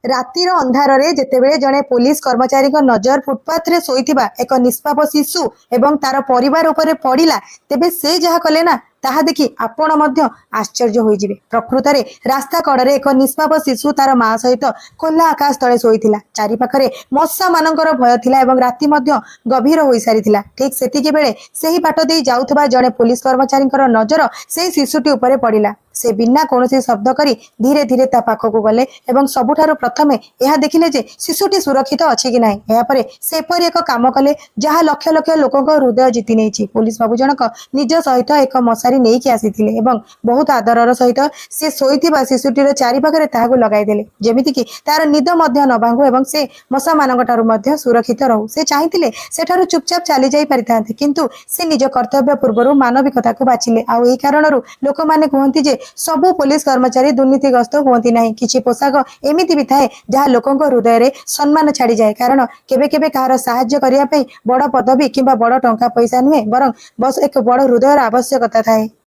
रातिर अंधार जितेबले जड़े पुलिस कर्मचारी नजर फुटपाथ रे शोइथिबा एक निष्पाप शिशु एवं तार परिवार उपरे पड़िला तेबे से जहा कले ना ताहा देखि आपण मध्य आश्चर्य होई जिवे। प्रकृत रे रास्ता कड़े एक निष्पाप शिशु तार मां सहित खोला आकाश तले शोइथिला। चारि पाखरे मशा मानकर भय थिला एवं राति मध्य गभीर होई सारिथिला। ठीक सेतिके बेले सेही बाट देई जाउथबा जड़े पुलिस कर्मचारी नजर से शिशुटी उपरे पड़िला। से बिना कौनसी शब्द करी धीरे धीरे ता पाखक गले एवं सबुठारु प्रथमे यह देखिले जे शिशुटी सुरक्षित अछि कि नाही। या परे से परि एक काम कले जहा लक्ष लक्ष लोकक हृदय जीति नेछि। पुलिस बाबू जनक निज सहित एक मशारी नेकी आसीथिले एवं बहुत आदरर सहित से शोइथिबा शिशुटीर चारि पाखरे ताहाकु लगाई देले जेमिति कि तार निद मध्य न भांगु एवं से मशा मानकटारु मध्य सुरक्षित रहू। से चाहिथिले सेठारु चुपचाप चली जाई परिथांते किंतु से निज कर्तव्य पूर्वरु मानविकता को बाचिले। आउ एही कारणरु लोक माने कहंती जे सबु पुलिस कर्मचारी दुर्नीतिग्रस्त हुअंती नाही। किछि पोशाक एमिति भी थाए जहाँ लोकंक हृदय रे सम्मान छाड़ी जाए। कारण केबे केबे कहार साहाय्य करिया पई बड़ पदवी किंबा बड़ टंका पैसा नुहे बरं बस एक बड़ हृदयर आवश्यकता थाए।